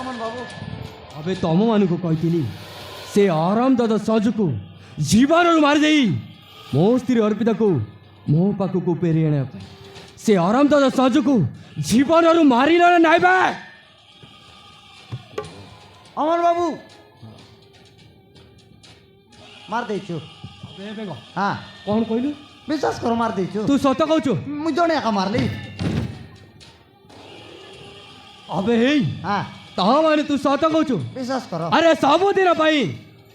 अमन बाबू अबे तम मान को कहती से आराम दादा सज को जीवन मारिदे मो स्त्री अर्पिता को मो पाखक फेरी आने से आराम दादा सज को जीवन मारे ना अमन बाबू मार देचु हाँ कौन कहलु विश्वास करो मार देचु तू सत कहु मुझे जने एका मारली अबे हे हाँ ता माने तू सत कहु विश्वास करो अरे सबुदिन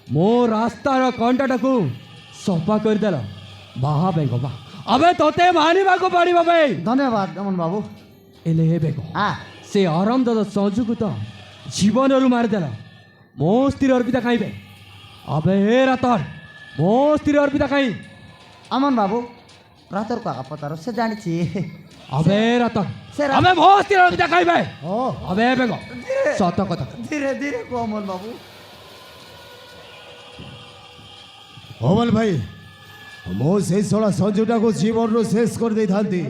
मो रास्तार कंटाटा को सफा करदेल बाहा बेग बा अबे तोते मानिबा को पड़िबो बे धन्यवाद अमन बाबू एले हे बेग हाँ से आराम दादा सजुको तो जीवन मारिदेल मो स्त्री अर्पिता खाइबे अबे हे रातर मो स्त्री अर्पिता खाई अमन बाबू रातर को आगा पतारो से जानी छी अबे रातर से अबे मो स्त्री अर्पिता खाइबे ओ अबे बेग सत कथा धीरे धीरे को अमन बाबू अमन भाई मो से सड़ा संजुटा को जीवन रो शेष कर दे थांती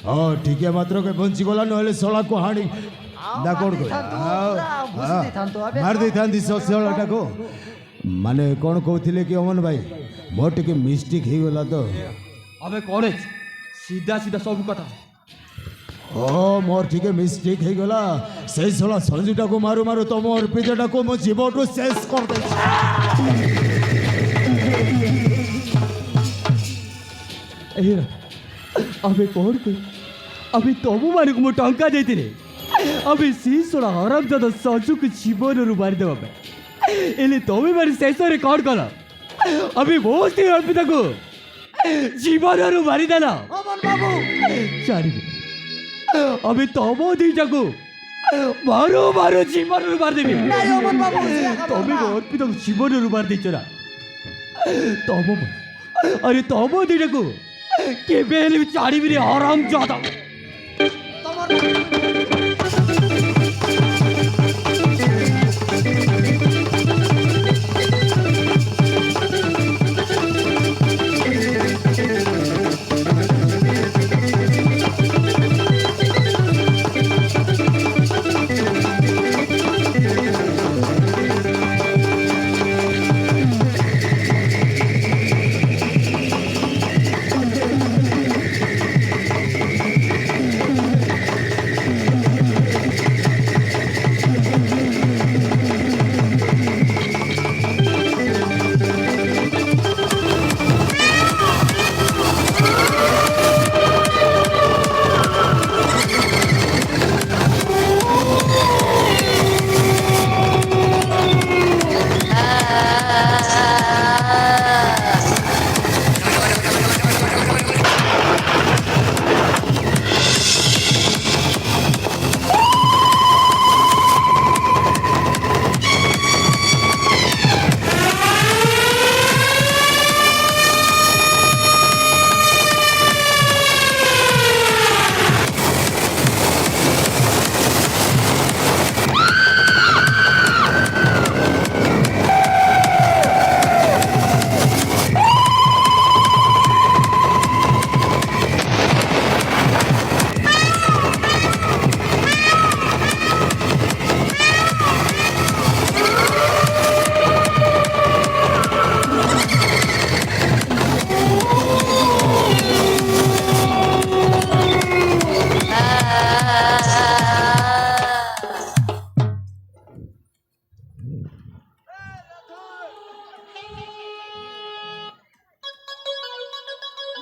हाँ ठीक है मात्र के बंची गला नहले सड़ा को हाणी ना कोन को मार दे थांती सड़ाटा को माने कोन कहथिले कि अमन भाई मोर टिके मिस्टेक ही गला तो अबे कॉलेज सीधा सीधा सब कथा ओ मोर टिके मिस्टेक ही गला से सड़ा संजुटा को मारू मारू तो मोर पिजटा को मो जीवन रो शेष कर दे अबे कौन को अभी तब मान को टंका देती अभी शीशड़ा आराम दादा सजु को जीवन मारिदेवा एले तमें मारी शेष में कौन कल अभी बहुत ही अर्पिता को जीवन मारिदेल चारि अभी तम दीटा को मारो मारो जीवन मारिदेवी तमें अर्पिता को जीवन मार देच ना तम अरे तम दीटा को केबे चाड़ीबी आराम जादा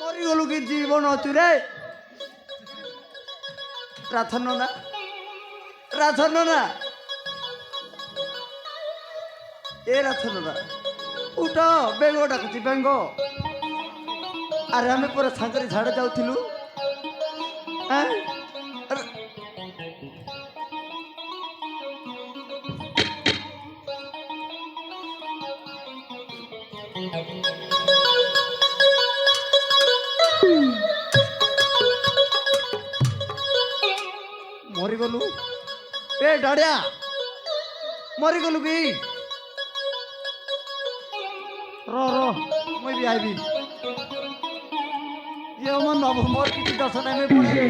মরিগলু কি জীবন অতু রে রাথন্ন না এ রাথন্ন না উঠো বেঙ্গ ডাকুছি বেঙ্গ আরে আমি পুরো সাঁকরি ঝাড়ে যাওଥିଲୁ হ্যাঁ মরিগলু এ ডাড়িয়া মরিগলু কি র মুই বি আইবি ये मन बाबू मोर किसी दर्शन में पड़े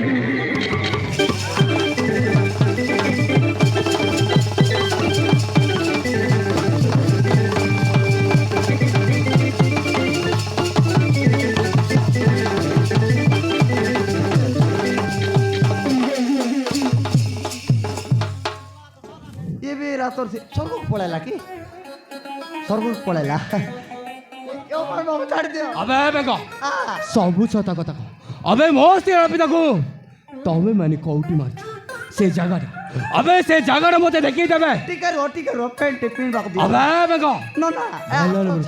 তোর স্বর্গକୁ ପଳେଇଲା କି ସ୍ୱର୍ଗକୁ ପଳେଇଲା ବାବୁ ଛାଡ଼ି ଦିଅ अबे बेग ଆ सबु सत कथा कह अबे मो स्त्री पिता को तमे माने कौटी मारछ से जगह अबे से जगह मते देखि देबे ଟିକେ ରୁହ ପେଣ୍ଟ ପିନ୍ଧିବାକୁ ଦିଅ अबे बेग ନନା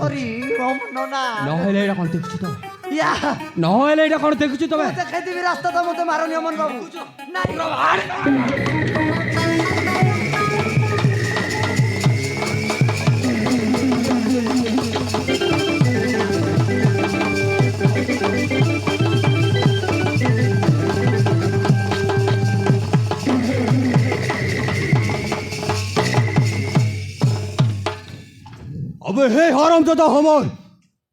ସରି ନନା নহলে এটা কোন দেখছ তো ୟା নহলে এটা কোন দেখছ তো ମତେ ଖାଇଦେବି ରାସ୍ତା ତ ମତେ ମାରନି ଅମନ ବାବୁ ନାଇଁ अबे हे हराम दादा हमर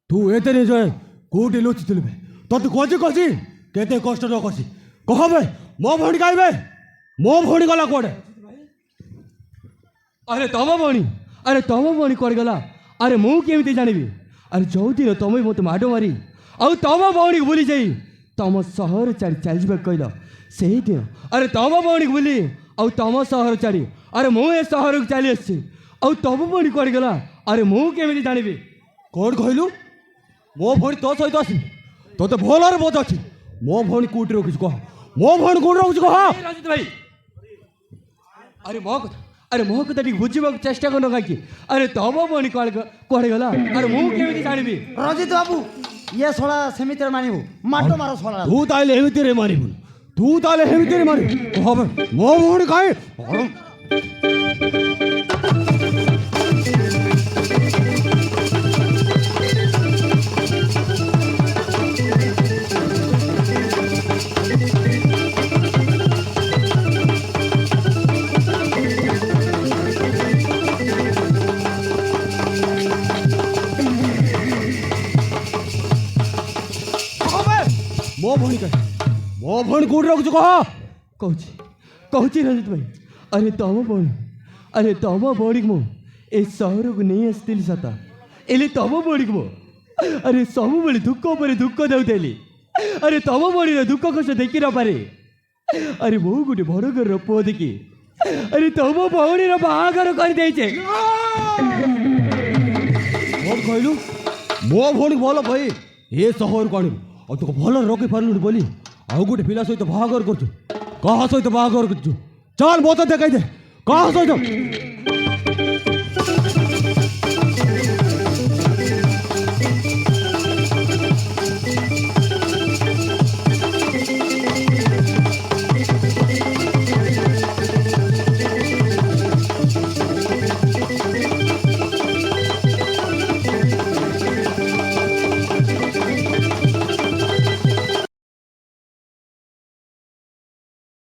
तू एते नहीं जाए कोटी लुचि तुलबे तते कोजी कोजी केते कष्ट न कोसी कहबे मो भणी गाइबे मो भणी गला कोडे अरे तम बणी कर गला अरे मु केमिति जानिबी अरे जो दिन तमे मते माडो मारी आ तम बणी भूली जाई तम शहर चारी चल जबे कहलो सही दिन अरे तम बणी भूली आ तम शहर चारी अरे मु ए शहर को चली आसी आ तम बणी कर गला अरे मु केमिति जानिबी कोड कहलु मो भणी तो सहित आसी तते भोलर बोध अछि मो भणी कोटी रखिस कह मो भणी कोटी रखिस कह राजित भाई अरे मो कथा ठीक बुझिबाक चेष्टा करनो काकी अरे तम बणी कर गला अरे मु केमिति जानिबी ରଜିତ ବାବୁ ଇଏ ଶଳା ସେମିତିରେ ମାନିବୁ ମାଟ ମାର ଶଳା तू ताइले हेमिति रे मारिबु तू ताइले हेमिति रे मारि कहबे मो भणी काई हराम मो भणी काई मो भणी कोटी रखिस कह कहूँ रंजित भाई अरे तम बड़ी मु ए सहर को नहीं आसती सत एले तम बड़ी मु अरे सब बड़ी दुख पर दुख दौली अरे तम बड़ी दुख कष्ट देखी न पारे अरे मो गोटे बड़ घर पुओ देखी अरे तम भौणी बाहागर कर देचे कौन कहलु मो भणी भल भाई ए सहर को आनिबु और तुको भल रखी पारलु बोली आउ गोटे पिला सहित बाहागर करछु कहा सहित बाहागर करछु चल मत देखाई दे कहा सहित